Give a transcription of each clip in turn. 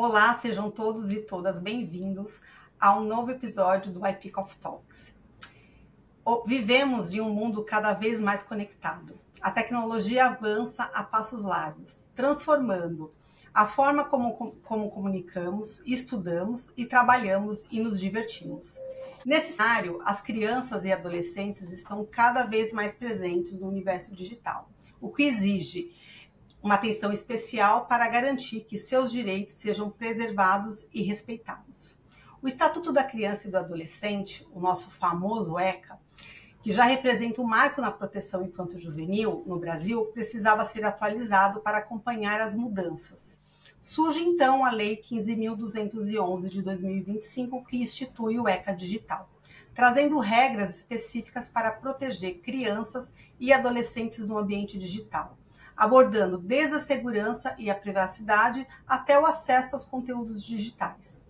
Olá, sejam todos e todas bem-vindos a um novo episódio do iPick Talks. Vivemos em um mundo cada vez mais conectado. A tecnologia avança a passos largos, transformando a forma como comunicamos, estudamos e trabalhamos e nos divertimos. Nesse cenário, as crianças e adolescentes estão cada vez mais presentes no universo digital, o que exige uma atenção especial para garantir que seus direitos sejam preservados e respeitados. O Estatuto da Criança e do Adolescente, o nosso famoso ECA, que já representa um marco na proteção infanto-juvenil no Brasil, precisava ser atualizado para acompanhar as mudanças. Surge então a Lei 15.211 de 2025, que institui o ECA Digital, trazendo regras específicas para proteger crianças e adolescentes no ambiente digital, abordando desde a segurança e a privacidade até o acesso aos conteúdos digitais.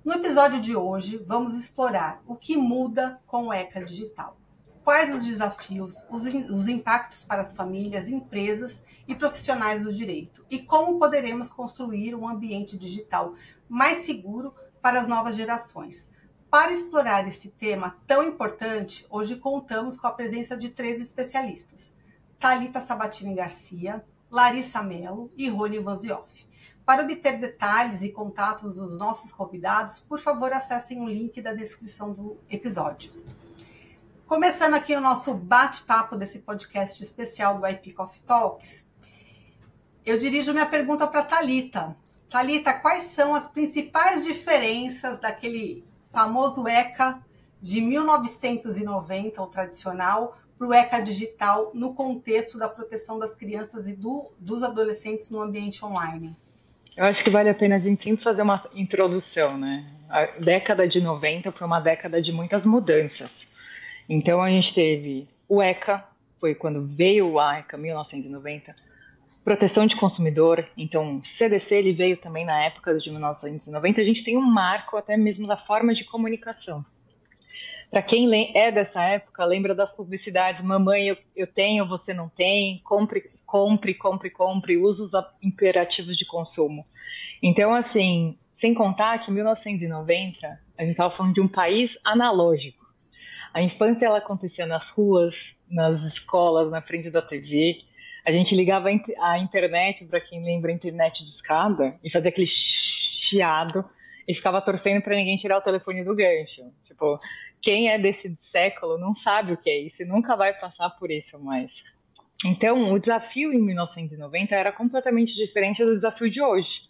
No episódio de hoje, vamos explorar o que muda com o ECA Digital. Quais os desafios, os impactos para as famílias, empresas e profissionais do direito e como poderemos construir um ambiente digital mais seguro para as novas gerações. Para explorar esse tema tão importante, hoje contamos com a presença de 3 especialistas: Thalita Sabatini Garcia, Larissa Mello e Rony Vanzioff. Para obter detalhes e contatos dos nossos convidados, por favor, acessem o link da descrição do episódio. Começando aqui o nosso bate-papo desse podcast especial do iPick Talks, eu dirijo minha pergunta para Thalita. Thalita, quais são as principais diferenças daquele famoso ECA de 1990, o tradicional, para o ECA Digital no contexto da proteção das crianças e dos adolescentes no ambiente online? Eu acho que vale a pena a gente sempre fazer uma introdução, né? A década de 90 foi uma década de muitas mudanças. Então a gente teve o ECA, foi quando veio o ECA, 1990, proteção de consumidor. Então o CDC ele veio também na época de 1990. A gente tem um marco até mesmo da forma de comunicação. Para quem é dessa época, lembra das publicidades: mamãe, eu tenho, você não tem, compre, compre, compre, compre, usa os imperativos de consumo. Então, assim, sem contar que em 1990, a gente estava falando de um país analógico. A infância ela acontecia nas ruas, nas escolas, na frente da TV. A gente ligava a internet, para quem lembra, a internet de escada, e fazia aquele chiado, e ficava torcendo para ninguém tirar o telefone do gancho. Tipo, quem é desse século não sabe o que é isso e nunca vai passar por isso mais. Então, o desafio em 1990 era completamente diferente do desafio de hoje.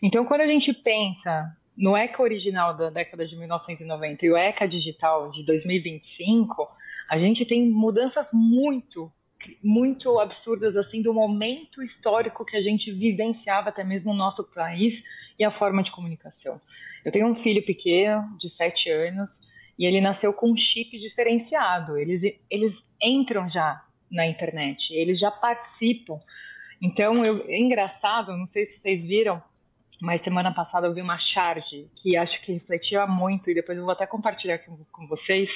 Então, quando a gente pensa no ECA original da década de 1990 e o ECA digital de 2025, a gente tem mudanças muito absurdas assim do momento histórico que a gente vivenciava até mesmo no nosso país e a forma de comunicação. Eu tenho um filho pequeno de 7 anos e ele nasceu com um chip diferenciado. Eles entram já na internet, eles já participam. Então, é engraçado, não sei se vocês viram, mas semana passada eu vi uma charge que acho que refletia muito, e depois eu vou até compartilhar com vocês.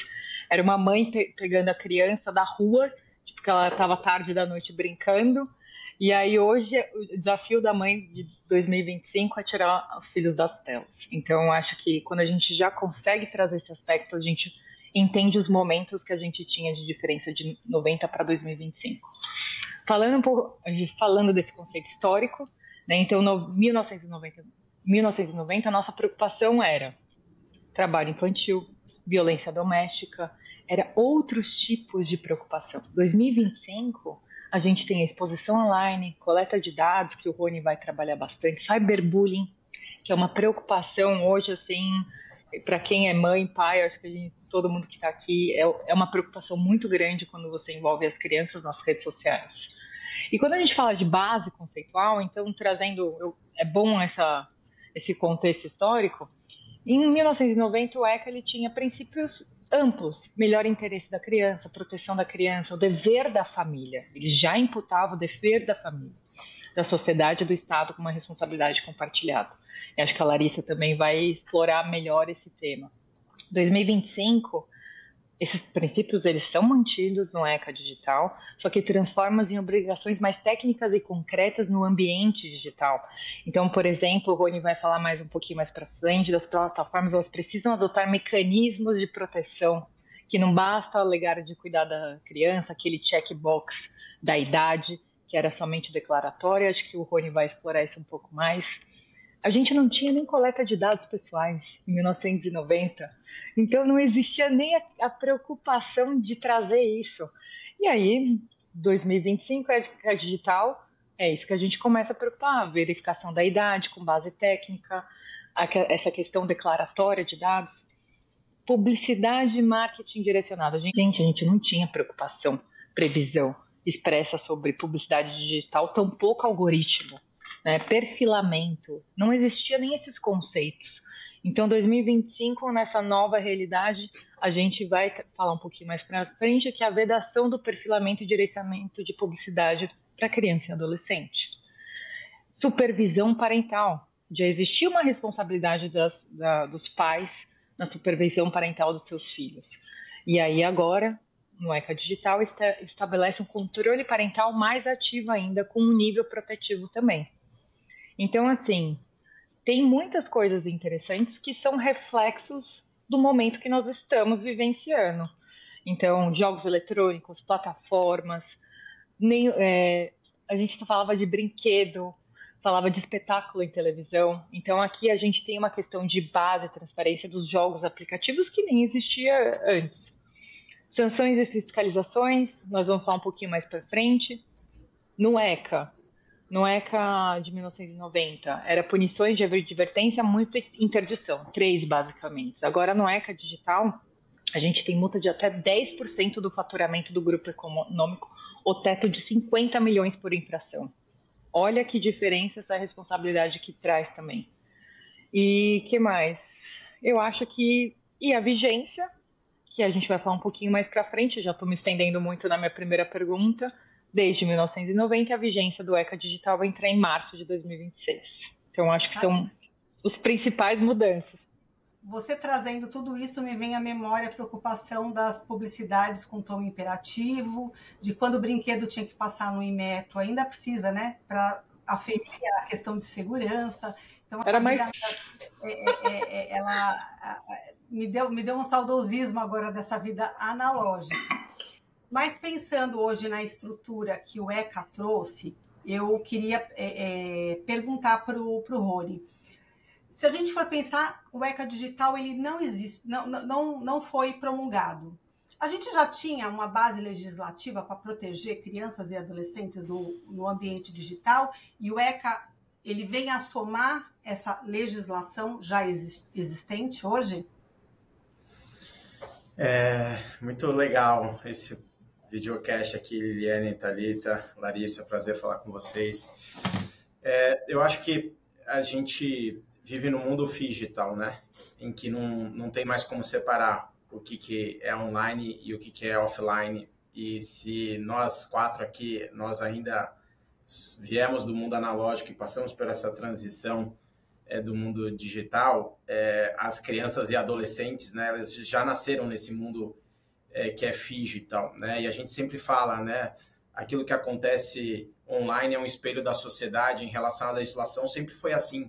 Era uma mãe pegando a criança da rua, tipo, que ela estava tarde da noite brincando, e aí hoje o desafio da mãe de 2025 é tirar os filhos das telas. Então eu acho que quando a gente já consegue trazer esse aspecto, a gente entende os momentos que a gente tinha de diferença de 90 para 2025. Falando desse conceito histórico, né, então no 1990 a nossa preocupação era trabalho infantil, violência doméstica, era outros tipos de preocupação. 2025 a gente tem a exposição online, coleta de dados, que o Rony vai trabalhar bastante, cyberbullying, que é uma preocupação hoje, assim, para quem é mãe, pai, acho que todo mundo que está aqui, é uma preocupação muito grande quando você envolve as crianças nas redes sociais. E quando a gente fala de base conceitual, então é bom esse contexto histórico. Em 1990 o ECA ele tinha princípios amplos: melhor interesse da criança, proteção da criança, o dever da família. Ele já imputava o dever da família, da sociedade e do Estado com uma responsabilidade compartilhada. E acho que a Larissa também vai explorar melhor esse tema. 2025 Esses princípios, eles são mantidos no ECA digital, só que transforma em obrigações mais técnicas e concretas no ambiente digital. Então, por exemplo, o Rony vai falar mais um pouquinho mais para frente, das plataformas, elas precisam adotar mecanismos de proteção, que não basta alegar de cuidar da criança, aquele checkbox da idade, que era somente declaratória, acho que o Rony vai explorar isso um pouco mais. A gente não tinha nem coleta de dados pessoais em 1990, então não existia nem a preocupação de trazer isso. E aí, 2025 é digital, é isso que a gente começa a preocupar, a verificação da idade com base técnica, essa questão declaratória de dados, publicidade e marketing direcionado. A gente não tinha preocupação, previsão expressa sobre publicidade digital, tampouco algoritmo. Né, perfilamento, não existia nem esses conceitos. Então, 2025, nessa nova realidade, a gente vai falar um pouquinho mais para frente, que é a vedação do perfilamento e direcionamento de publicidade para criança e adolescente. Supervisão parental. Já existia uma responsabilidade dos pais na supervisão parental dos seus filhos. E aí, agora, no ECA Digital, estabelece um controle parental mais ativo ainda, com um nível protetivo também. Então, assim, tem muitas coisas interessantes que são reflexos do momento que nós estamos vivenciando. Então, jogos eletrônicos, plataformas, a gente falava de brinquedo, falava de espetáculo em televisão. Então, aqui a gente tem uma questão de base, transparência dos jogos aplicativos que nem existia antes. Sanções e fiscalizações, nós vamos falar um pouquinho mais para frente. No ECA de 1990, era punições de advertência, multa e interdição, 3 basicamente. Agora, no ECA digital, a gente tem multa de até 10% do faturamento do grupo econômico, ou teto de 50 milhões por infração. Olha que diferença essa responsabilidade que traz também. E que mais? Eu acho que... E a vigência, que a gente vai falar um pouquinho mais para frente, já estou me estendendo muito na minha primeira pergunta. Desde 1990, a vigência do ECA Digital vai entrar em março de 2026. Então, acho que são os principais mudanças. Você trazendo tudo isso, me vem à memória a preocupação das publicidades com tom imperativo, de quando o brinquedo tinha que passar no Inmetro, ainda precisa, né, para aferir a questão de segurança. Então, essa vida, ela me deu um saudosismo agora dessa vida analógica. Mas pensando hoje na estrutura que o ECA trouxe, eu queria perguntar para o Rony. Se a gente for pensar, o ECA digital ele não existe, não foi promulgado. A gente já tinha uma base legislativa para proteger crianças e adolescentes no ambiente digital, e o ECA ele vem a somar essa legislação já existente hoje? Muito legal esse videocast aqui, Liliane, Thalita, Larissa, prazer falar com vocês. Eu acho que a gente vive no mundo digital, né? Em que não tem mais como separar o que é online e o que é offline. E se nós 4 aqui, nós ainda viemos do mundo analógico e passamos por essa transição do mundo digital, as crianças e adolescentes, né, elas já nasceram nesse mundo que é digital, né? E a gente sempre fala, né, aquilo que acontece online é um espelho da sociedade. Em relação à legislação, sempre foi assim,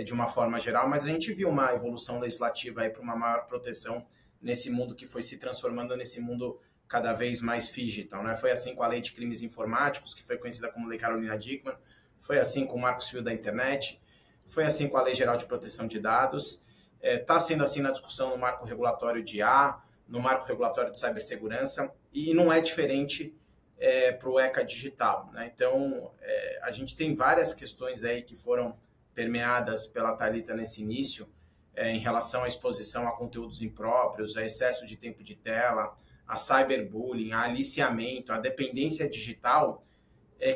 de uma forma geral, mas a gente viu uma evolução legislativa para uma maior proteção nesse mundo que foi se transformando nesse mundo cada vez mais digital, né? Foi assim com a Lei de Crimes Informáticos, que foi conhecida como Lei Carolina Dickmann, foi assim com o Marco Civil da Internet, foi assim com a Lei Geral de Proteção de Dados, está sendo assim na discussão no Marco Regulatório de IA, no Marco Regulatório de Cibersegurança, e não é diferente para o ECA Digital, né? Então, a gente tem várias questões aí que foram permeadas pela Thalita nesse início, em relação à exposição a conteúdos impróprios, a excesso de tempo de tela, a cyberbullying, a aliciamento, a dependência digital,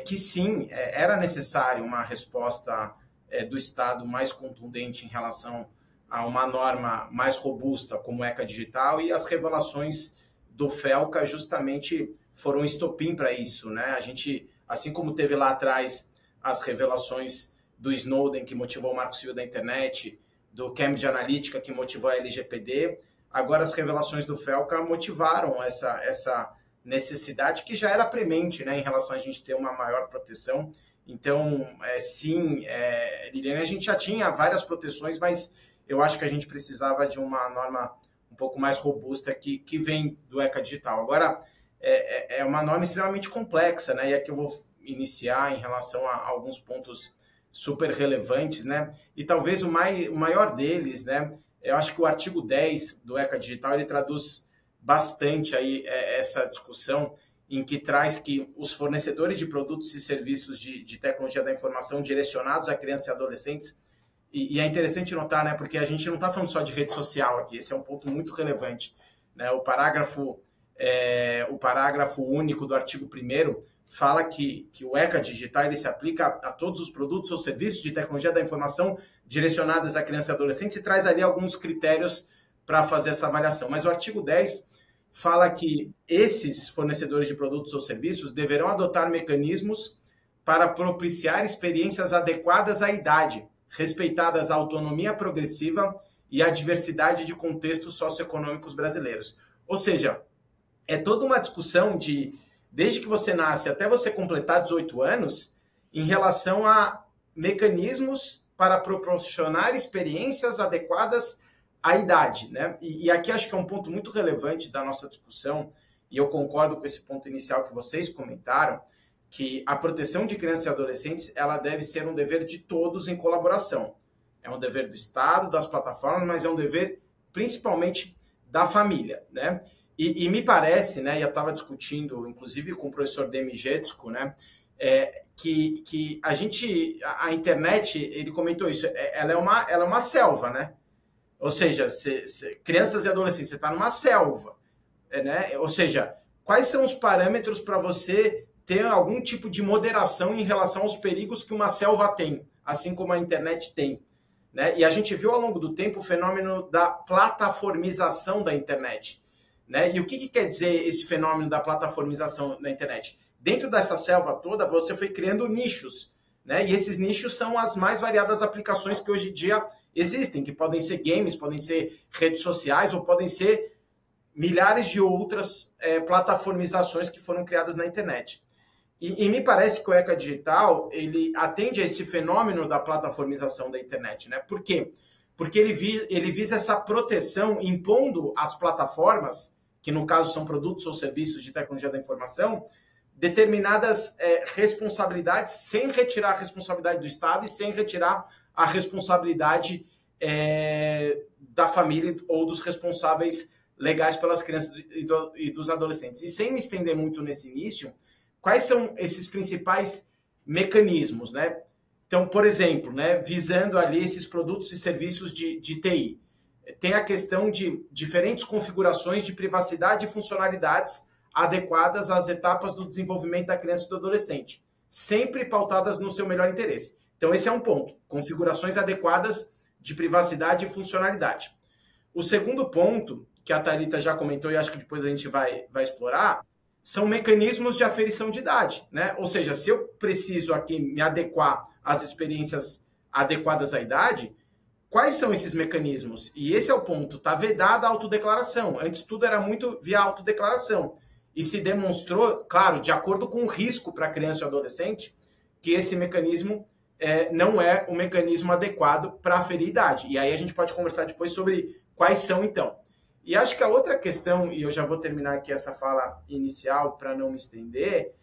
que sim, era necessário uma resposta do Estado mais contundente em relação a uma norma mais robusta como o ECA Digital, e as revelações do FELCA justamente foram um estopim para isso, né? A gente, assim como teve lá atrás as revelações do Snowden, que motivou o Marco Civil da Internet, do Cambridge Analytica, que motivou a LGPD, agora as revelações do Felca motivaram essa necessidade que já era premente, né, em relação a gente ter uma maior proteção. Então, sim, Liliane, a gente já tinha várias proteções, mas eu acho que a gente precisava de uma norma um pouco mais robusta que vem do ECA Digital. Agora, é uma norma extremamente complexa, né? E aqui eu vou iniciar em relação a alguns pontos super relevantes, né? E talvez o maior deles, né? Eu acho que o artigo 10 do ECA Digital, ele traduz bastante aí essa discussão em que traz que os fornecedores de produtos e serviços de tecnologia da informação direcionados a crianças e adolescentes, e é interessante notar, né, porque a gente não está falando só de rede social aqui, esse é um ponto muito relevante, né? O parágrafo único do artigo 1º fala que o ECA Digital ele se aplica a todos os produtos ou serviços de tecnologia da informação direcionados a crianças e adolescentes e traz ali alguns critérios para fazer essa avaliação. Mas o artigo 10 fala que esses fornecedores de produtos ou serviços deverão adotar mecanismos para propiciar experiências adequadas à idade, respeitadas a autonomia progressiva e a diversidade de contextos socioeconômicos brasileiros. Ou seja, é toda uma discussão desde que você nasce até você completar 18 anos, em relação a mecanismos para proporcionar experiências adequadas à idade, né? E aqui acho que é um ponto muito relevante da nossa discussão, e eu concordo com esse ponto inicial que vocês comentaram, que a proteção de crianças e adolescentes ela deve ser um dever de todos em colaboração. É um dever do Estado, das plataformas, mas é um dever principalmente da família, né? E me parece, né, e eu estava discutindo, inclusive com o professor Demi Jetsko, né, que a internet, ele comentou isso, ela é uma selva, né? Ou seja, crianças e adolescentes, você está numa selva, né? Ou seja, quais são os parâmetros para você ter algum tipo de moderação em relação aos perigos que uma selva tem, assim como a internet tem, né? E a gente viu ao longo do tempo o fenômeno da plataformização da internet, né? E o que quer dizer esse fenômeno da plataformização da internet? Dentro dessa selva toda, você foi criando nichos, né? E esses nichos são as mais variadas aplicações que hoje em dia existem, que podem ser games, podem ser redes sociais ou podem ser milhares de outras plataformizações que foram criadas na internet. E me parece que o ECA Digital, ele atende a esse fenômeno da plataformização da internet, né? Por quê? Porque ele visa essa proteção impondo às plataformas, que no caso são produtos ou serviços de tecnologia da informação, determinadas responsabilidades, sem retirar a responsabilidade do Estado e sem retirar a responsabilidade da família ou dos responsáveis legais pelas crianças e dos adolescentes. E sem me estender muito nesse início, quais são esses principais mecanismos, né? Então, por exemplo, né, visando ali esses produtos e serviços de TI, tem a questão de diferentes configurações de privacidade e funcionalidades adequadas às etapas do desenvolvimento da criança e do adolescente, sempre pautadas no seu melhor interesse. Então, esse é um ponto, configurações adequadas de privacidade e funcionalidade. O segundo ponto, que a Thalita já comentou e acho que depois a gente vai explorar, são mecanismos de aferição de idade, né? Ou seja, se eu preciso aqui me adequar às experiências adequadas à idade, quais são esses mecanismos? E esse é o ponto, está vedada a autodeclaração. Antes tudo era muito via autodeclaração. E se demonstrou, claro, de acordo com o risco para a criança e adolescente, que esse mecanismo não é o mecanismo adequado para aferir idade. E aí a gente pode conversar depois sobre quais são, então. E acho que a outra questão, e eu já vou terminar aqui essa fala inicial para não me estender,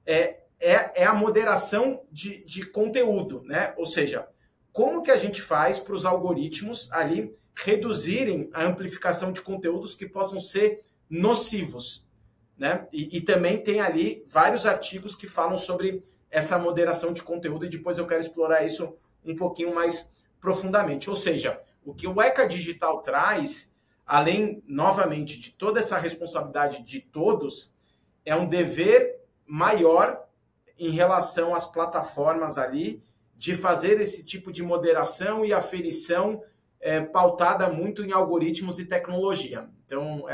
é a moderação de conteúdo, né? Ou seja, como que a gente faz para os algoritmos ali reduzirem a amplificação de conteúdos que possam ser nocivos, né? E também tem ali vários artigos que falam sobre essa moderação de conteúdo e depois eu quero explorar isso um pouquinho mais profundamente. Ou seja, o que o ECA Digital traz, além, novamente, de toda essa responsabilidade de todos, é um dever maior em relação às plataformas ali de fazer esse tipo de moderação e aferição pautada muito em algoritmos e tecnologia. Então,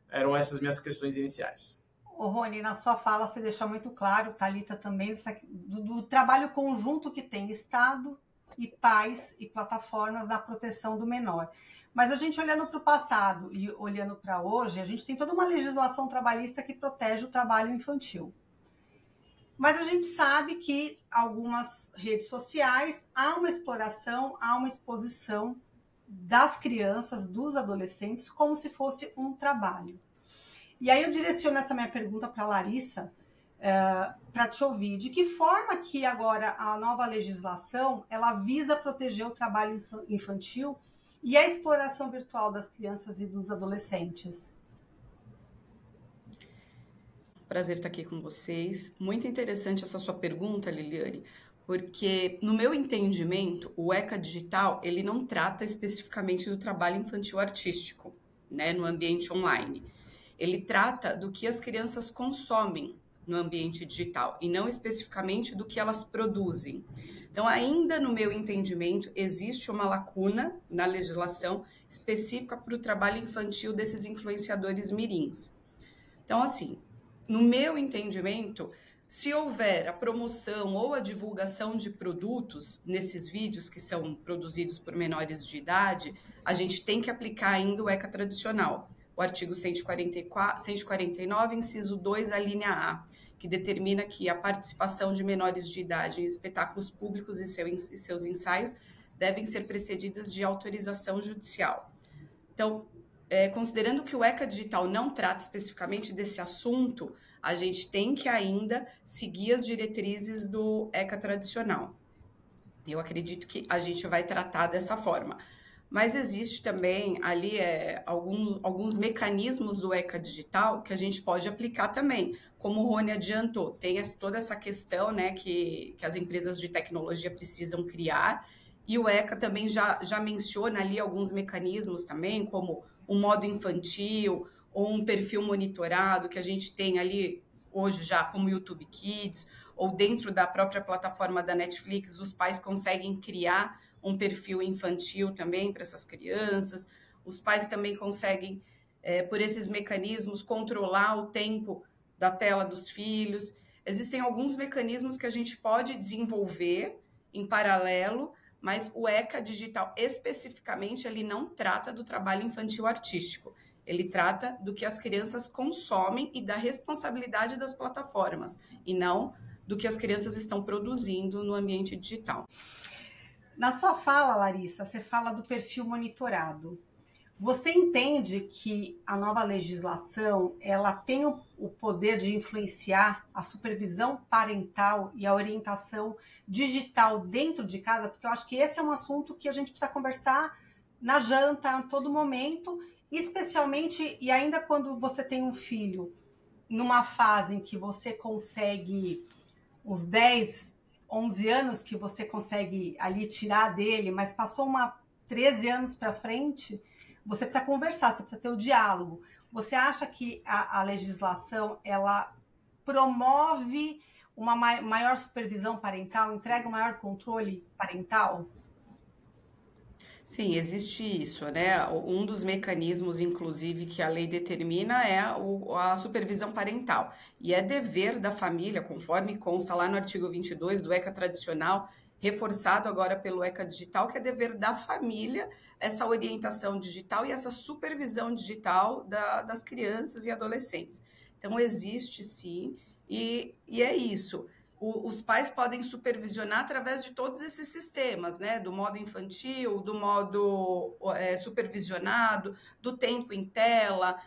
eram essas minhas questões iniciais. Ô, Rony, na sua fala você deixa muito claro, Thalita também, do trabalho conjunto que tem Estado, e pais e plataformas na proteção do menor. Mas a gente olhando para o passado e olhando para hoje, a gente tem toda uma legislação trabalhista que protege o trabalho infantil. Mas a gente sabe que algumas redes sociais há uma exploração, há uma exposição das crianças, dos adolescentes, como se fosse um trabalho. E aí eu direciono essa minha pergunta para a Larissa, para te ouvir. De que forma que agora a nova legislação ela visa proteger o trabalho infantil e a exploração virtual das crianças e dos adolescentes? Prazer estar aqui com vocês. Muito interessante essa sua pergunta, Liliane, porque no meu entendimento, o ECA Digital, ele não trata especificamente do trabalho infantil artístico, né, no ambiente online. Ele trata do que as crianças consomem no ambiente digital e não especificamente do que elas produzem. Então, ainda no meu entendimento, existe uma lacuna na legislação específica para o trabalho infantil desses influenciadores mirins. Então, assim, no meu entendimento, se houver a promoção ou a divulgação de produtos nesses vídeos que são produzidos por menores de idade, a gente tem que aplicar ainda o ECA tradicional, o artigo 149, inciso 2, a linha A, que determina que a participação de menores de idade em espetáculos públicos e seus ensaios devem ser precedidas de autorização judicial. Então, considerando que o ECA Digital não trata especificamente desse assunto, a gente tem que ainda seguir as diretrizes do ECA tradicional. Eu acredito que a gente vai tratar dessa forma. Mas existe também ali alguns mecanismos do ECA Digital que a gente pode aplicar também. Como o Rony adiantou, tem toda essa questão, né, que as empresas de tecnologia precisam criar, e o ECA também já menciona ali alguns mecanismos também, como o modo infantil, ou um perfil monitorado que a gente tem ali hoje já como YouTube Kids, ou dentro da própria plataforma da Netflix, os pais conseguem criar um perfil infantil também para essas crianças. Os pais também conseguem, por esses mecanismos, controlar o tempo da tela dos filhos. Existem alguns mecanismos que a gente pode desenvolver em paralelo, mas o ECA Digital, especificamente, ele não trata do trabalho infantil artístico. Ele trata do que as crianças consomem e da responsabilidade das plataformas, e não do que as crianças estão produzindo no ambiente digital. Na sua fala, Larissa, você fala do perfil monitorado. Você entende que a nova legislação ela tem o poder de influenciar a supervisão parental e a orientação digital dentro de casa? Porque eu acho que esse é um assunto que a gente precisa conversar na janta, a todo momento, especialmente, e ainda quando você tem um filho numa fase em que você consegue os 10, 11 anos que você consegue ali tirar dele, mas passou 13 anos para frente, você precisa conversar, você precisa ter o diálogo. Você acha que a legislação ela promove uma maior supervisão parental, entrega um maior controle parental? Sim, existe isso, né? Um dos mecanismos, inclusive, que a lei determina é a supervisão parental. E é dever da família, conforme consta lá no artigo 22 do ECA tradicional, reforçado agora pelo ECA Digital, que é dever da família essa orientação digital e essa supervisão digital das crianças e adolescentes. Então, existe sim, e é isso. Os pais podem supervisionar através de todos esses sistemas, né? Do modo infantil, do modo supervisionado, do tempo em tela,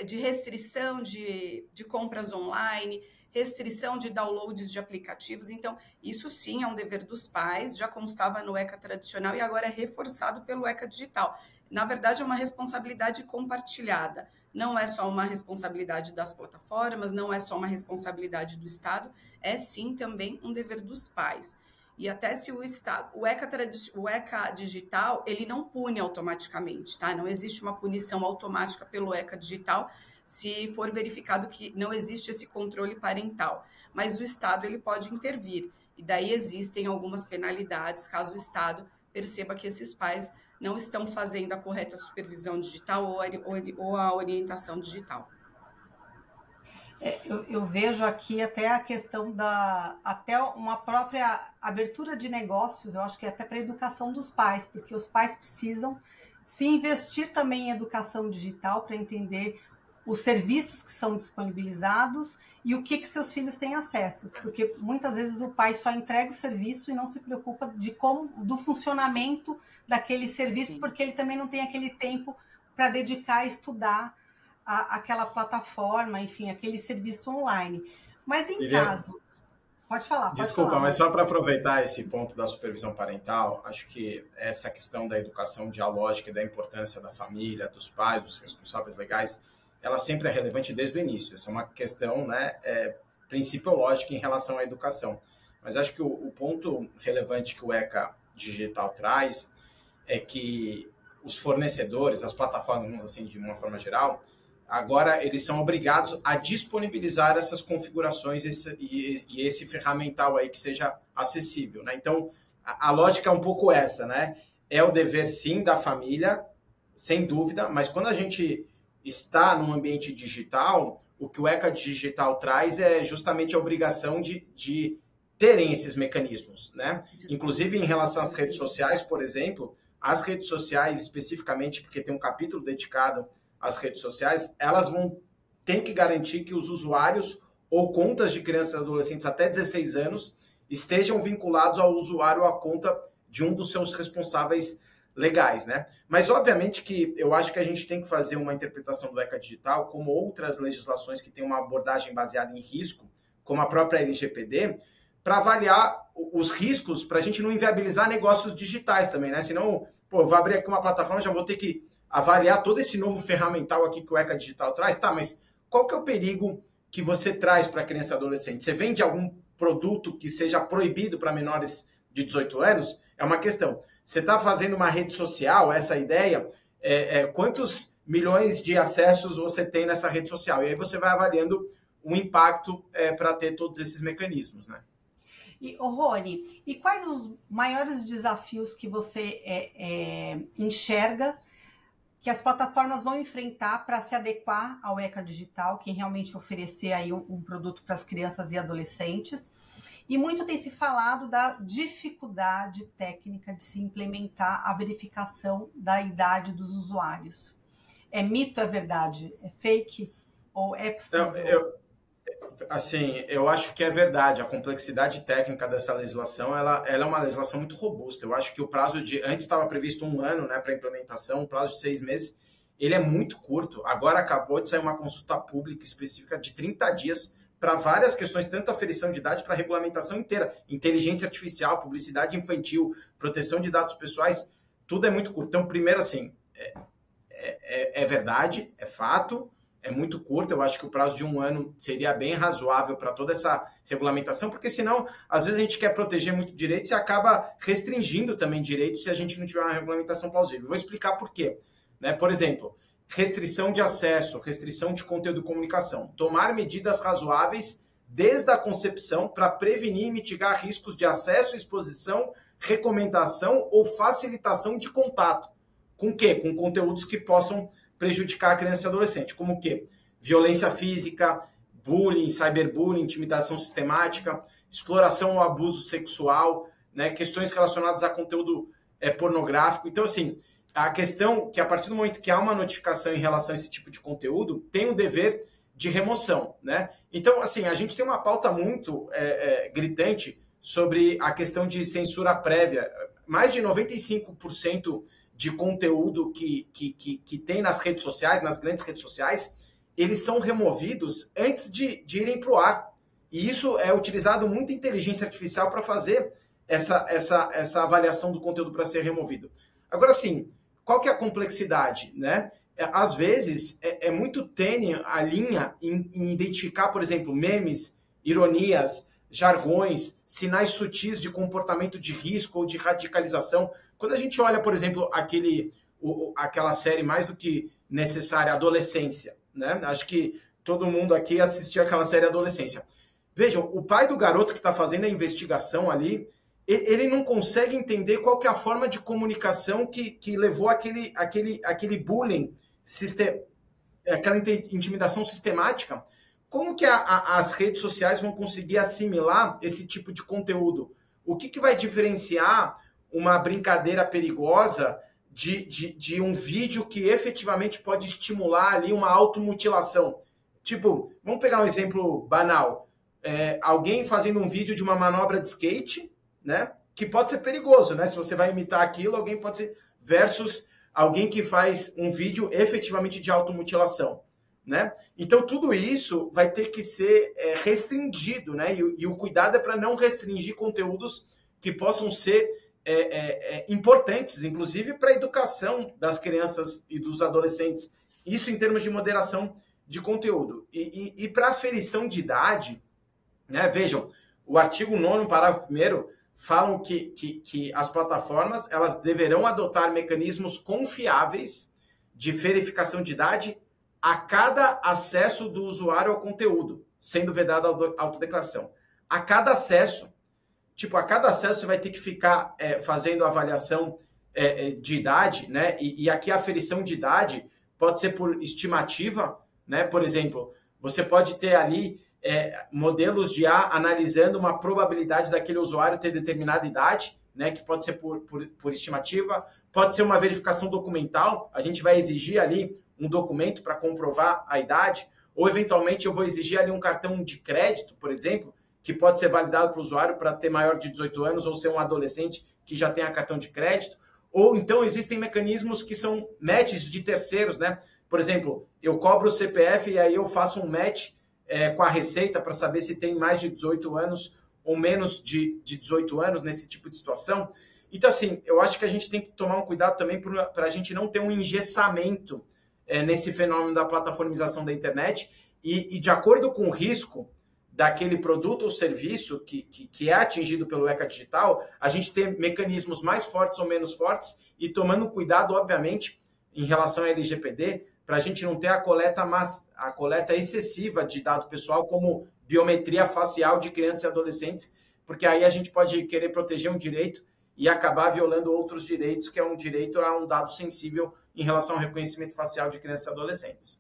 de restrição de compras online, restrição de downloads de aplicativos. Então, isso sim é um dever dos pais, já constava no ECA tradicional e agora é reforçado pelo ECA Digital. Na verdade, é uma responsabilidade compartilhada. Não é só uma responsabilidade das plataformas, não é só uma responsabilidade do Estado, é sim também um dever dos pais. E até se o Estado, o ECA Digital, ele não pune automaticamente, tá? Não existe uma punição automática pelo ECA Digital se for verificado que não existe esse controle parental. Mas o Estado, ele pode intervir. E daí existem algumas penalidades caso o Estado perceba que esses pais não estão fazendo a correta supervisão digital ou a orientação digital. Eu vejo aqui até a questão até uma própria abertura de negócios, eu acho que é até para a educação dos pais, porque os pais precisam se investir também em educação digital para entender os serviços que são disponibilizados e o que seus filhos têm acesso, porque muitas vezes o pai só entrega o serviço e não se preocupa do funcionamento daquele serviço, Sim. porque ele também não tem aquele tempo para dedicar a estudar aquela plataforma, enfim, aquele serviço online. Mas em caso... Pode falar. Desculpa, mas só para aproveitar esse ponto da supervisão parental, acho que essa questão da educação dialógica e da importância da família, dos pais, dos responsáveis legais, ela sempre é relevante desde o início. Essa é uma questão, né, principiológica em relação à educação. Mas acho que o ponto relevante que o ECA Digital traz é que os fornecedores, as plataformas, assim, de uma forma geral, agora eles são obrigados a disponibilizar essas configurações e esse ferramental aí que seja acessível, né? Então, a lógica é um pouco essa, né? É o dever, sim, da família, sem dúvida, mas quando a gente está num ambiente digital, o que o ECA Digital traz é justamente a obrigação de terem esses mecanismos, né? Inclusive, em relação às redes sociais, por exemplo, as redes sociais, especificamente, porque tem um capítulo dedicado às redes sociais, elas têm que garantir que os usuários ou contas de crianças e adolescentes até 16 anos estejam vinculados ao usuário ou à conta de um dos seus responsáveis legais, né? Mas, obviamente, que eu acho que a gente tem que fazer uma interpretação do ECA Digital, como outras legislações que têm uma abordagem baseada em risco, como a própria LGPD, para avaliar os riscos, para a gente não inviabilizar negócios digitais também, né? Senão, eu vou abrir aqui uma plataforma, já vou ter que avaliar todo esse novo ferramental aqui que o ECA Digital traz. Tá, mas qual que é o perigo que você traz para a criança e adolescente? Você vende algum produto que seja proibido para menores de 18 anos? É uma questão. Você está fazendo uma rede social, essa ideia, quantos milhões de acessos você tem nessa rede social? E aí você vai avaliando o impacto para ter todos esses mecanismos, né? E, Rony, e quais os maiores desafios que você enxerga que as plataformas vão enfrentar para se adequar ao ECA Digital, que realmente oferecer aí um produto para as crianças e adolescentes? E muito tem se falado da dificuldade técnica de se implementar a verificação da idade dos usuários. É mito, é verdade? É fake? Ou é possível? Eu acho que é verdade. A complexidade técnica dessa legislação, ela é uma legislação muito robusta. Eu acho que o prazo antes estava previsto 1 ano, né, para implementação, o prazo de 6 meses, ele é muito curto. Agora acabou de sair uma consulta pública específica de 30 dias para várias questões, tanto aferição de idade para a regulamentação inteira, inteligência artificial, publicidade infantil, proteção de dados pessoais, tudo é muito curto. Então, primeiro, assim, é verdade, é fato, é muito curto. Eu acho que o prazo de 1 ano seria bem razoável para toda essa regulamentação, porque senão, às vezes a gente quer proteger muito direitos e acaba restringindo também direitos se a gente não tiver uma regulamentação plausível. Vou explicar por quê. Né? Por exemplo, restrição de acesso, restrição de conteúdo e comunicação. Tomar medidas razoáveis desde a concepção para prevenir e mitigar riscos de acesso, exposição, recomendação ou facilitação de contato. Com o quê? Com conteúdos que possam prejudicar a criança e adolescente, como o quê? Violência física, bullying, cyberbullying, intimidação sistemática, exploração ou abuso sexual, né? Questões relacionadas a conteúdo pornográfico. Então, assim, a questão que a partir do momento que há uma notificação em relação a esse tipo de conteúdo, tem o dever de remoção, né? Então, assim, a gente tem uma pauta muito gritante sobre a questão de censura prévia. Mais de 95% de conteúdo que tem nas redes sociais, nas grandes redes sociais, eles são removidos antes de irem para o ar. E isso é utilizado muita inteligência artificial para fazer essa avaliação do conteúdo para ser removido. Agora, sim, qual que é a complexidade, né? Às vezes, é muito tênue a linha em identificar, por exemplo, memes, ironias, jargões, sinais sutis de comportamento de risco ou de radicalização. Quando a gente olha, por exemplo, aquela série mais do que necessária, Adolescência, né? Acho que todo mundo aqui assistiu aquela série Adolescência. Vejam, o pai do garoto que está fazendo a investigação ali, ele não consegue entender qual que é a forma de comunicação que levou aquele bullying, aquela intimidação sistemática, como que as redes sociais vão conseguir assimilar esse tipo de conteúdo? O que vai diferenciar uma brincadeira perigosa de um vídeo que efetivamente pode estimular ali uma automutilação? Tipo, vamos pegar um exemplo banal. Alguém fazendo um vídeo de uma manobra de skate, né? Que pode ser perigoso, né? Se você vai imitar aquilo, alguém pode ser... Versus alguém que faz um vídeo efetivamente de automutilação, né? Então, tudo isso vai ter que ser restringido, né? E o cuidado é para não restringir conteúdos que possam ser importantes, inclusive para a educação das crianças e dos adolescentes. Isso em termos de moderação de conteúdo. E para aferição de idade, né? Vejam, o artigo 9º, parágrafo 1º, falam que as plataformas elas deverão adotar mecanismos confiáveis de verificação de idade a cada acesso do usuário ao conteúdo, sendo vedada a autodeclaração. A cada acesso, a cada acesso você vai ter que ficar fazendo avaliação de idade, né? E aqui a aferição de idade pode ser por estimativa, né? Por exemplo, você pode ter ali modelos de IA analisando uma probabilidade daquele usuário ter determinada idade, né, que pode ser por estimativa, pode ser uma verificação documental, a gente vai exigir ali um documento para comprovar a idade, ou eventualmente eu vou exigir ali um cartão de crédito, por exemplo, que pode ser validado para o usuário para ter maior de 18 anos ou ser um adolescente que já tenha cartão de crédito, ou então existem mecanismos que são matches de terceiros, né? Por exemplo, eu cobro o CPF e aí eu faço um match com a Receita para saber se tem mais de 18 anos ou menos de 18 anos nesse tipo de situação. Então, assim, eu acho que a gente tem que tomar um cuidado também para a gente não ter um engessamento nesse fenômeno da plataformização da internet e de acordo com o risco daquele produto ou serviço que é atingido pelo ECA Digital, a gente ter mecanismos mais fortes ou menos fortes e tomando cuidado, obviamente, em relação à LGPD, para a gente não ter a coleta excessiva de dado pessoal, como biometria facial de crianças e adolescentes, porque aí a gente pode querer proteger um direito e acabar violando outros direitos, que é um direito a um dado sensível em relação ao reconhecimento facial de crianças e adolescentes.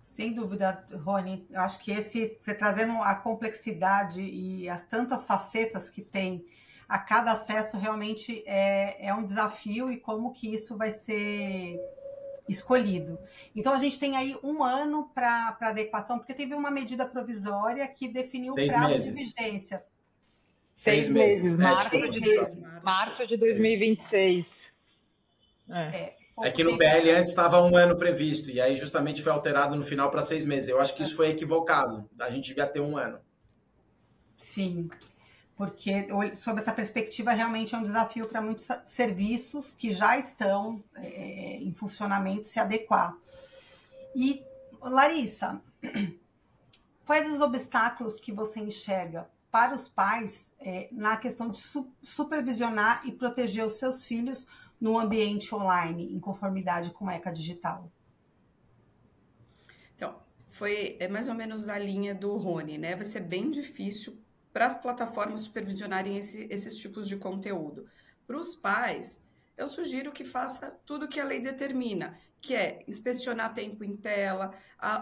Sem dúvida, Rony. Eu acho que você trazendo a complexidade e as tantas facetas que tem a cada acesso realmente é um desafio e como que isso vai ser escolhido. Então, a gente tem aí 1 ano para adequação, porque teve uma medida provisória que definiu o prazo de vigência. 6 meses. Março de 2026. É que no PL antes estava 1 ano previsto, e aí justamente foi alterado no final para 6 meses. Eu acho que isso foi equivocado. A gente devia ter 1 ano. Sim. Porque, sob essa perspectiva, realmente é um desafio para muitos serviços que já estão em funcionamento se adequar. E, Larissa, quais os obstáculos que você enxerga para os pais na questão de supervisionar e proteger os seus filhos no ambiente online, em conformidade com a ECA Digital? Então, é mais ou menos da linha do Rony, né? Vai ser bem difícil para as plataformas supervisionarem esses tipos de conteúdo. Para os pais, eu sugiro que faça tudo que a lei determina, que é inspecionar tempo em tela,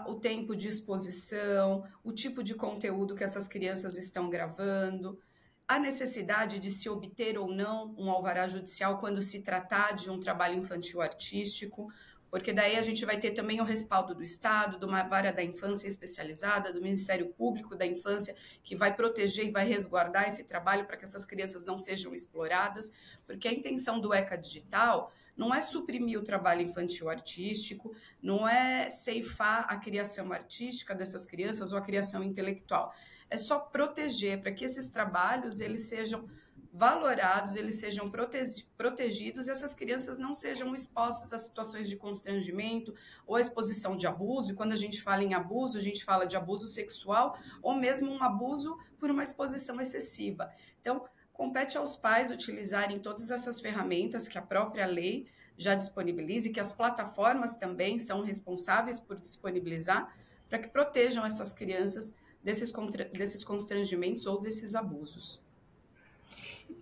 o tempo de exposição, o tipo de conteúdo que essas crianças estão gravando, a necessidade de se obter ou não um alvará judicial quando se tratar de um trabalho infantil artístico, porque daí a gente vai ter também o respaldo do Estado, de uma vara da infância especializada, do Ministério Público da Infância, que vai proteger e vai resguardar esse trabalho para que essas crianças não sejam exploradas, porque a intenção do ECA Digital não é suprimir o trabalho infantil artístico, não é ceifar a criação artística dessas crianças ou a criação intelectual, é só proteger para que esses trabalhos eles sejam valorados, eles sejam protegidos e essas crianças não sejam expostas a situações de constrangimento ou a exposição de abuso. E quando a gente fala em abuso, a gente fala de abuso sexual ou mesmo um abuso por uma exposição excessiva. Então, compete aos pais utilizarem todas essas ferramentas que a própria lei já disponibiliza e que as plataformas também são responsáveis por disponibilizar para que protejam essas crianças desses constrangimentos ou desses abusos.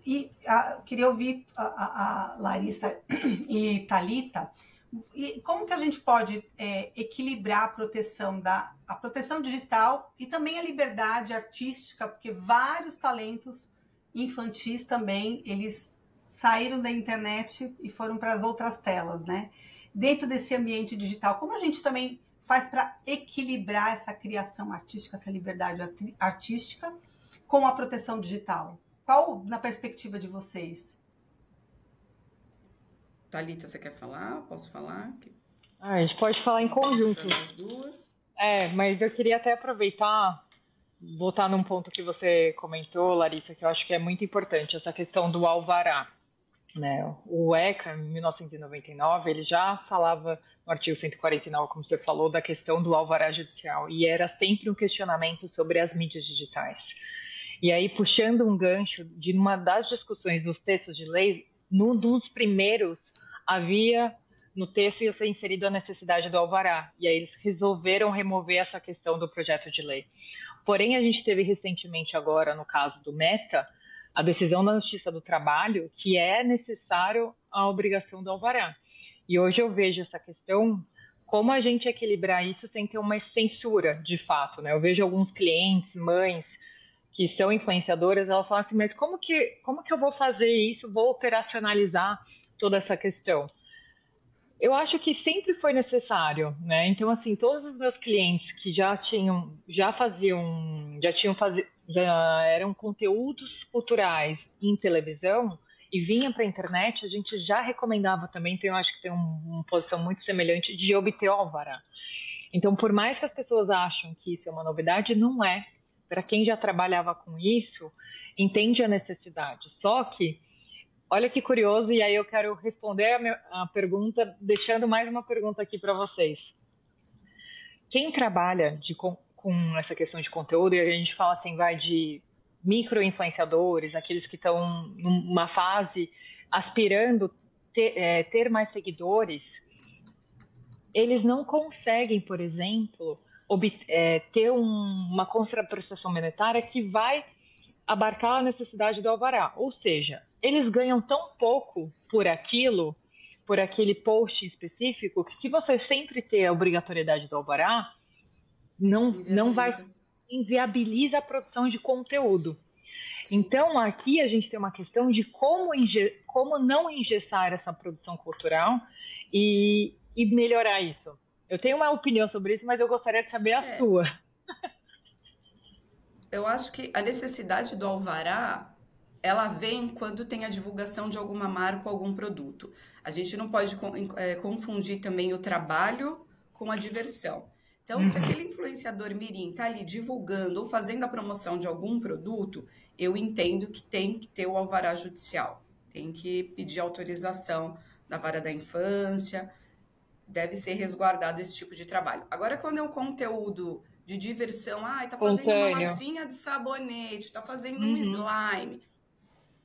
E queria ouvir a Larissa e Thalita, E como que a gente pode equilibrar a proteção digital e também a liberdade artística, porque vários talentos infantis também, eles saíram da internet e foram para as outras telas, né? Dentro desse ambiente digital, como a gente também faz para equilibrar essa criação artística, essa liberdade artística com a proteção digital? Qual, na perspectiva de vocês? Thalita, você quer falar? Posso falar? A gente pode falar em conjunto. As duas. Mas eu queria até aproveitar, voltar num ponto que você comentou, Larissa, que eu acho que é muito importante, essa questão do alvará. Né? O ECA, em 1999, ele já falava no artigo 149, como você falou, da questão do alvará judicial, e era sempre um questionamento sobre as mídias digitais. E aí, puxando um gancho de uma das discussões dos textos de lei, num dos primeiros havia no texto ia ser inserido a necessidade do alvará, e aí eles resolveram remover essa questão do projeto de lei. Porém, a gente teve recentemente agora, no caso do Meta, a decisão da Justiça do Trabalho, que é necessário a obrigação do alvará. E hoje eu vejo essa questão, como a gente equilibrar isso sem ter uma censura, de fato, né? Eu vejo alguns clientes, mães, que são influenciadoras, elas falam assim, mas como que eu vou fazer isso, vou operacionalizar toda essa questão? Eu acho que sempre foi necessário, né? Então, assim, todos os meus clientes que já eram conteúdos culturais em televisão e vinham para a internet, a gente já recomendava também, então eu acho que tem uma posição muito semelhante de obter o alvará. Então, por mais que as pessoas acham que isso é uma novidade, não é. Para quem já trabalhava com isso, entende a necessidade. Só que, olha que curioso, e aí eu quero responder a pergunta, deixando mais uma pergunta aqui para vocês. Quem trabalha com essa questão de conteúdo, e a gente fala assim, vai de micro-influenciadores, aqueles que estão numa fase aspirando ter mais seguidores, eles não conseguem, por exemplo, ter uma contraprestação monetária que vai abarcar a necessidade do alvará. Ou seja, eles ganham tão pouco por aquele post específico, que se você sempre ter a obrigatoriedade do alvará, não vai, inviabiliza a produção de conteúdo. Sim. Então, aqui a gente tem uma questão de como não engessar essa produção cultural e melhorar isso. Eu tenho uma opinião sobre isso, mas eu gostaria de saber a sua. Eu acho que a necessidade do alvará, ela vem quando tem a divulgação de alguma marca ou algum produto. A gente não pode confundir também o trabalho com a diversão. Então, se aquele influenciador mirim está ali divulgando ou fazendo a promoção de algum produto, eu entendo que tem que ter o alvará judicial. Tem que pedir autorização da vara da infância, deve ser resguardado esse tipo de trabalho. Agora, quando é um conteúdo de diversão, tá fazendo uma massinha de sabonete, tá fazendo um slime,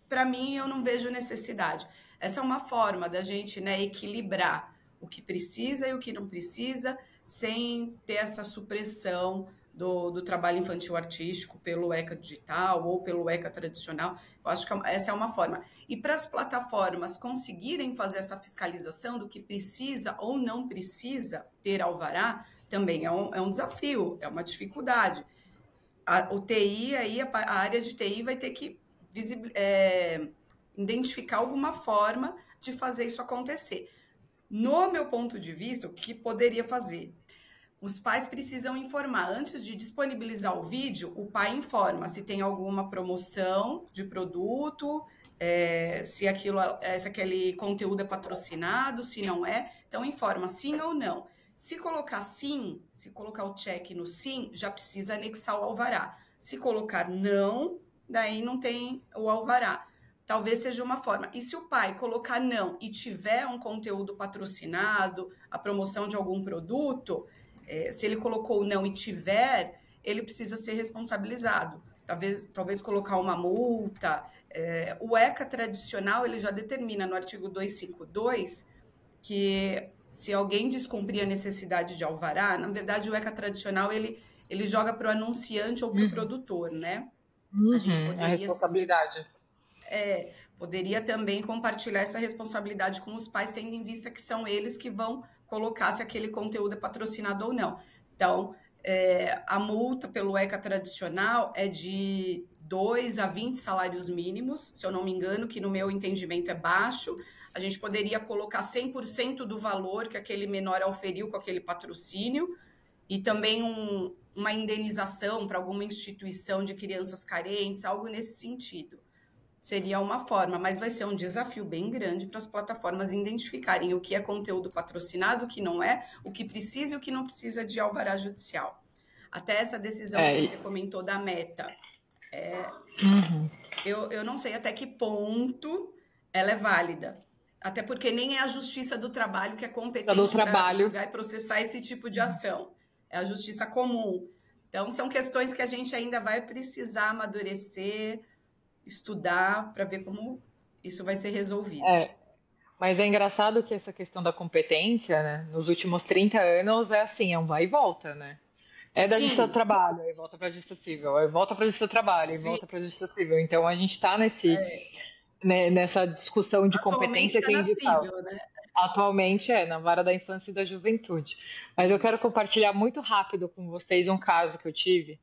para mim, eu não vejo necessidade. Essa é uma forma da gente, né, equilibrar o que precisa e o que não precisa, sem ter essa supressão do trabalho infantil artístico pelo ECA digital ou pelo ECA tradicional. Eu acho que essa é uma forma. E para as plataformas conseguirem fazer essa fiscalização do que precisa ou não precisa ter alvará, também é um desafio, é uma dificuldade. O TI, aí, a área de TI vai ter que identificar alguma forma de fazer isso acontecer. No meu ponto de vista, o que poderia fazer? Os pais precisam informar. Antes de disponibilizar o vídeo, o pai informa se tem alguma promoção de produto, se aquele conteúdo é patrocinado, se não é. Então, informa sim ou não. Se colocar sim, se colocar o check no sim, já precisa anexar o alvará. Se colocar não, daí não tem o alvará. Talvez seja uma forma. E se o pai colocar não e tiver um conteúdo patrocinado, a promoção de algum produto, se ele colocou não e tiver, ele precisa ser responsabilizado. Talvez colocar uma multa. O ECA tradicional, ele já determina no artigo 252 que se alguém descumprir a necessidade de alvará, na verdade o ECA tradicional ele joga para o anunciante ou para o produtor, né? A responsabilidade. poderia também compartilhar essa responsabilidade com os pais, tendo em vista que são eles que vão colocar se aquele conteúdo é patrocinado ou não. Então, a multa pelo ECA tradicional é de 2 a 20 salários mínimos, se eu não me engano, que no meu entendimento é baixo. A gente poderia colocar 100% do valor que aquele menor auferiu com aquele patrocínio e também uma indenização para alguma instituição de crianças carentes, algo nesse sentido. Seria uma forma, mas vai ser um desafio bem grande para as plataformas identificarem o que é conteúdo patrocinado, o que não é, o que precisa e o que não precisa de alvará judicial. Até essa decisão que você comentou da Meta, eu não sei até que ponto ela é válida. Até porque nem é a Justiça do Trabalho que é competente para julgar e processar esse tipo de ação. É a Justiça Comum. Então, são questões que a gente ainda vai precisar amadurecer, estudar, para ver como isso vai ser resolvido. Mas é engraçado que essa questão da competência, né, nos últimos 30 anos é assim, é um vai e volta, né? É da Justiça do Trabalho, aí volta para a Justiça Civil, aí volta para a Justiça do Trabalho, aí volta para a Justiça Civil. Então, a gente está nessa discussão de competência que é digital. Civil, né? Atualmente na vara da infância e da juventude. Mas eu quero compartilhar muito rápido com vocês um caso que eu tive.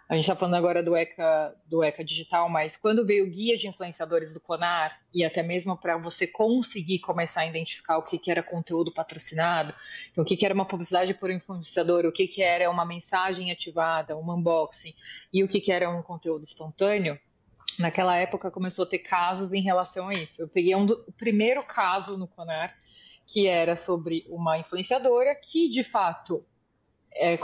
A gente está falando agora do ECA digital, mas quando veio o guia de influenciadores do CONAR, e até mesmo para você conseguir começar a identificar o que era conteúdo patrocinado, então, o que era uma publicidade por influenciador, o que era uma mensagem ativada, um unboxing, e o que era um conteúdo espontâneo, naquela época começou a ter casos em relação a isso. Eu peguei o primeiro caso no CONAR, que era sobre uma influenciadora que, de fato,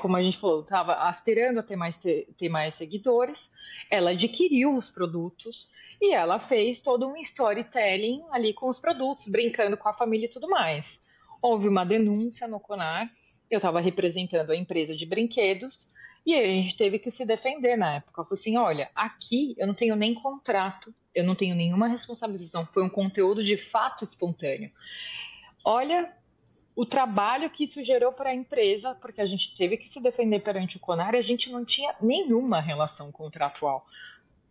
como a gente falou, estava aspirando a ter mais seguidores, ela adquiriu os produtos e ela fez todo um storytelling ali com os produtos, brincando com a família e tudo mais. Houve uma denúncia no CONAR, eu estava representando a empresa de brinquedos, e aí a gente teve que se defender na época. Eu falei assim, olha, aqui eu não tenho nem contrato, eu não tenho nenhuma responsabilização, foi um conteúdo de fato espontâneo. Olha o trabalho que isso gerou para a empresa, porque a gente teve que se defender perante o CONAR e a gente não tinha nenhuma relação contratual.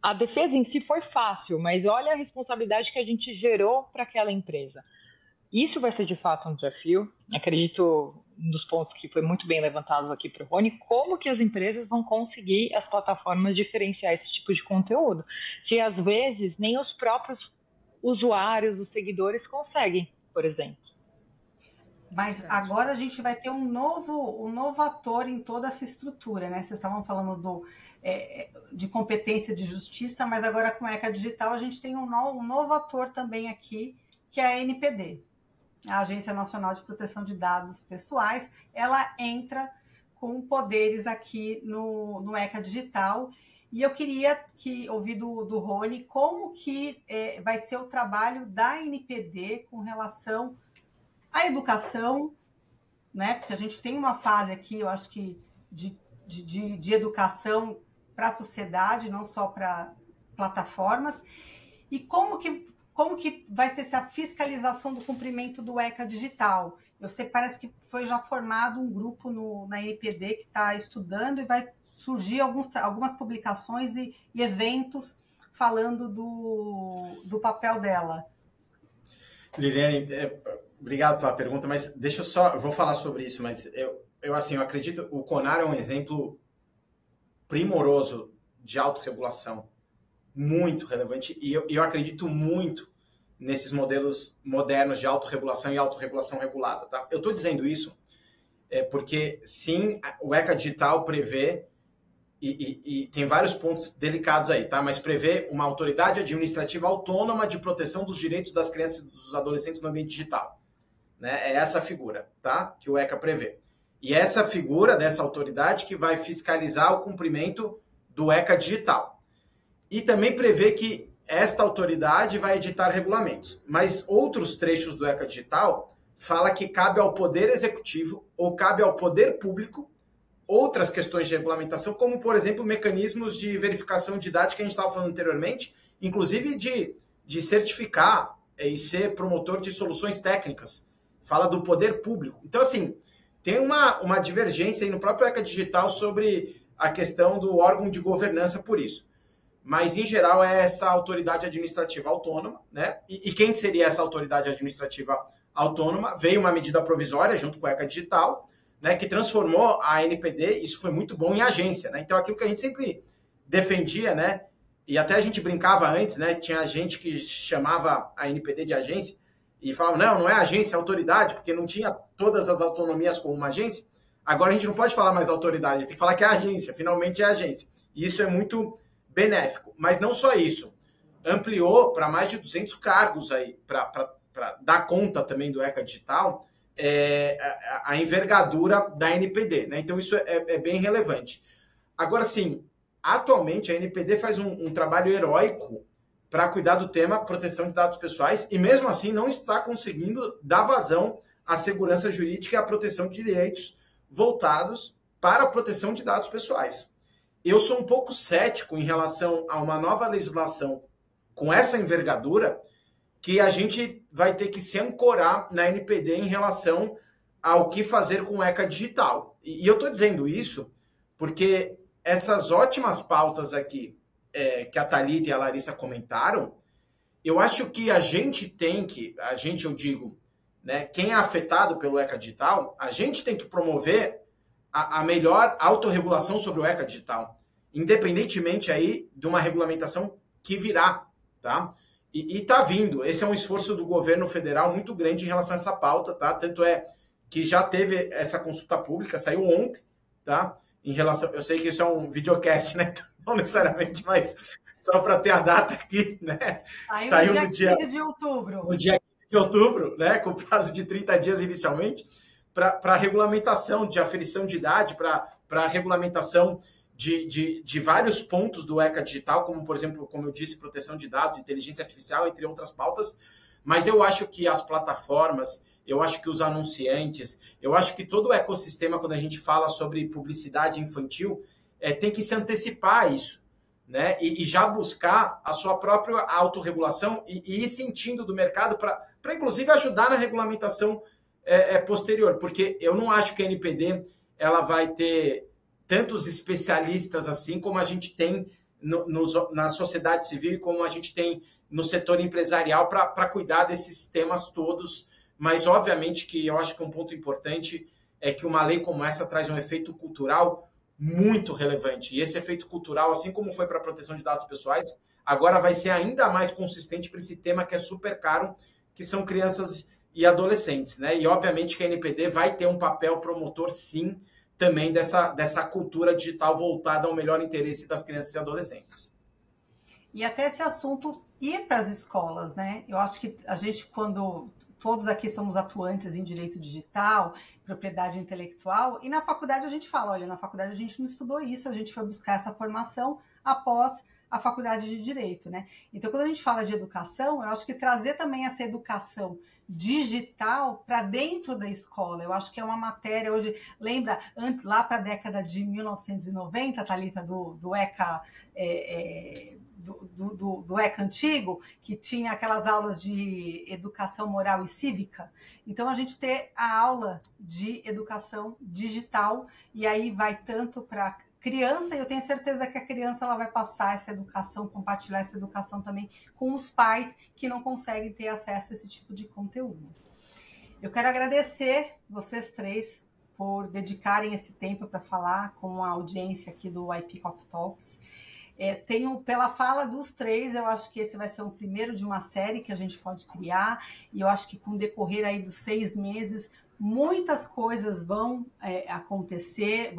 A defesa em si foi fácil, mas olha a responsabilidade que a gente gerou para aquela empresa. Isso vai ser de fato um desafio. Acredito, um dos pontos que foi muito bem levantados aqui para o Rony, como que as empresas vão conseguir, as plataformas, diferenciar esse tipo de conteúdo. Se às vezes nem os próprios usuários, os seguidores conseguem, por exemplo. Mas agora a gente vai ter um novo ator em toda essa estrutura, né? Vocês estavam falando de competência de justiça, mas agora com a ECA Digital a gente tem um novo ator também aqui, que é a ANPD, a Agência Nacional de Proteção de Dados Pessoais. Ela entra com poderes aqui no ECA Digital. E eu queria ouvir do Rony como que vai ser o trabalho da ANPD com relação à educação, né? Porque a gente tem uma fase aqui, eu acho que de educação para a sociedade, não só para plataformas. E como que vai ser essa fiscalização do cumprimento do ECA Digital? Eu sei que parece que foi já formado um grupo na ANPD que está estudando e vai surgir algumas publicações e eventos falando do papel dela. Liliane, obrigado pela pergunta, mas eu vou falar sobre isso, mas eu acredito, o CONAR é um exemplo primoroso de autorregulação, muito relevante, e eu acredito muito nesses modelos modernos de autorregulação e autorregulação regulada, tá? Eu estou dizendo isso porque, sim, o ECA Digital prevê, e tem vários pontos delicados aí, tá? Mas prevê uma autoridade administrativa autônoma de proteção dos direitos das crianças e dos adolescentes no ambiente digital, né? É essa figura, tá? Que o ECA prevê. E essa figura dessa autoridade que vai fiscalizar o cumprimento do ECA Digital. E também prevê que esta autoridade vai editar regulamentos. Mas outros trechos do ECA Digital fala que cabe ao Poder Executivo ou cabe ao Poder Público outras questões de regulamentação, como, por exemplo, mecanismos de verificação de dados que a gente estava falando anteriormente, inclusive de certificar e ser promotor de soluções técnicas. Fala do Poder Público. Então, assim, tem uma divergência aí no próprio ECA Digital sobre a questão do órgão de governança por isso. mas em geral é essa autoridade administrativa autônoma, né? E quem seria essa autoridade administrativa autônoma? Veio uma medida provisória junto com a ECA Digital, né, que transformou a NPD, isso foi muito bom, em agência, né? Então aquilo que a gente sempre defendia, né? E até a gente brincava antes, né? Tinha gente que chamava a NPD de agência e falava, não é agência, é autoridade, porque não tinha todas as autonomias como uma agência. Agora a gente não pode falar mais autoridade, a gente tem que falar que é agência, finalmente é agência. E isso é muito benéfico. Mas não só isso, ampliou para mais de 200 cargos aí, para dar conta também do ECA Digital, a envergadura da NPD, né? Então isso é bem relevante. Agora, sim, atualmente a NPD faz um trabalho heróico para cuidar do tema proteção de dados pessoais e mesmo assim não está conseguindo dar vazão à segurança jurídica e à proteção de direitos voltados para a proteção de dados pessoais. Eu sou um pouco cético em relação a uma nova legislação com essa envergadura que a gente vai ter que se ancorar na NPD em relação ao que fazer com o ECA Digital. E eu estou dizendo isso porque essas ótimas pautas aqui que a Thalita e a Larissa comentaram, eu acho que eu digo, né, quem é afetado pelo ECA Digital, a gente tem que promover a melhor autorregulação sobre o ECA Digital, independentemente aí de uma regulamentação que virá, tá? E está vindo. Esse é um esforço do governo federal muito grande em relação a essa pauta, tá? Tanto é que já teve essa consulta pública, saiu ontem, tá? Em relação, eu sei que isso é um videocast, né? Não necessariamente, mas só para ter a data aqui, né? Saiu no dia 15 de outubro. No dia 15 de outubro, né? Com prazo de 30 dias inicialmente, para regulamentação de aferição de idade, para regulamentação de vários pontos do ECA Digital, como, por exemplo, como eu disse, proteção de dados, inteligência artificial, entre outras pautas. Mas eu acho que as plataformas, eu acho que os anunciantes, eu acho que todo o ecossistema, quando a gente fala sobre publicidade infantil, tem que se antecipar a isso, né? E já buscar a sua própria autorregulação e ir sentindo do mercado para inclusive, ajudar na regulamentação posterior. Porque eu não acho que a NPD ela vai ter tantos especialistas assim como a gente tem na sociedade civil e como a gente tem no setor empresarial para cuidar desses temas todos. Mas, obviamente, que eu acho que um ponto importante é que uma lei como essa traz um efeito cultural muito relevante. E esse efeito cultural, assim como foi para a proteção de dados pessoais, agora vai ser ainda mais consistente para esse tema que é super caro, que são crianças e adolescentes, né? E, obviamente, que a NPD vai ter um papel promotor, sim, também dessa cultura digital voltada ao melhor interesse das crianças e adolescentes. E até esse assunto ir para as escolas, né? Eu acho que a gente, quando todos aqui somos atuantes em direito digital, propriedade intelectual, e na faculdade a gente fala, olha, na faculdade a gente não estudou isso, a gente foi buscar essa formação após a faculdade de direito, né? Então, quando a gente fala de educação, eu acho que trazer também essa educação digital para dentro da escola, eu acho que é uma matéria hoje, lembra, lá para a década de 1990, Thalita, do ECA, do ECA antigo, que tinha aquelas aulas de educação moral e cívica. Então, a gente ter a aula de educação digital, e aí vai tanto para criança, e eu tenho certeza que a criança ela vai passar essa educação, compartilhar essa educação também com os pais que não conseguem ter acesso a esse tipo de conteúdo. Eu quero agradecer vocês três por dedicarem esse tempo para falar com a audiência aqui do IP Coffee Talks. Pela fala dos três, eu acho que esse vai ser o primeiro de uma série que a gente pode criar, e eu acho que com o decorrer aí dos 6 meses, muitas coisas vão acontecer,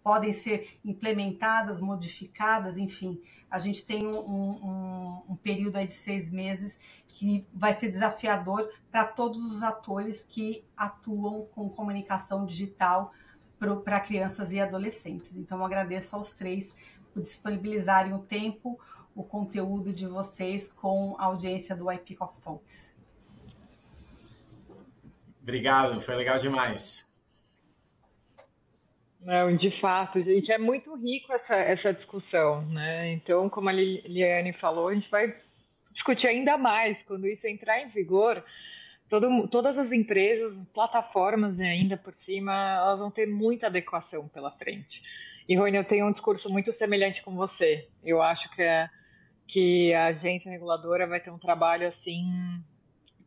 podem ser implementadas, modificadas, enfim. A gente tem um período aí de 6 meses que vai ser desafiador para todos os atores que atuam com comunicação digital para crianças e adolescentes. Então, eu agradeço aos três por disponibilizarem o tempo, o conteúdo de vocês com a audiência do IP Coffee Talks. Obrigado, foi legal demais. Não, de fato, gente, é muito rico essa discussão, né? Então, como a Liliane falou, a gente vai discutir ainda mais quando isso entrar em vigor. Todas as empresas, plataformas, né, ainda por cima, elas vão ter muita adequação pela frente. E, Rony, eu tenho um discurso muito semelhante com você. Eu acho que a agência reguladora vai ter um trabalho assim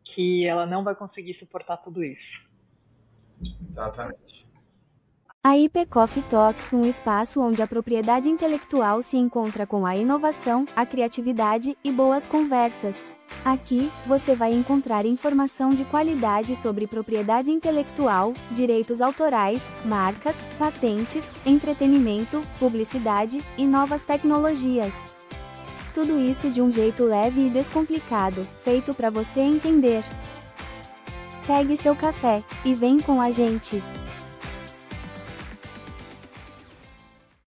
que ela não vai conseguir suportar tudo isso. Exatamente. A IP Coffee Talks, um espaço onde a propriedade intelectual se encontra com a inovação, a criatividade e boas conversas. Aqui, você vai encontrar informação de qualidade sobre propriedade intelectual, direitos autorais, marcas, patentes, entretenimento, publicidade e novas tecnologias. Tudo isso de um jeito leve e descomplicado, feito para você entender. Pegue seu café e vem com a gente.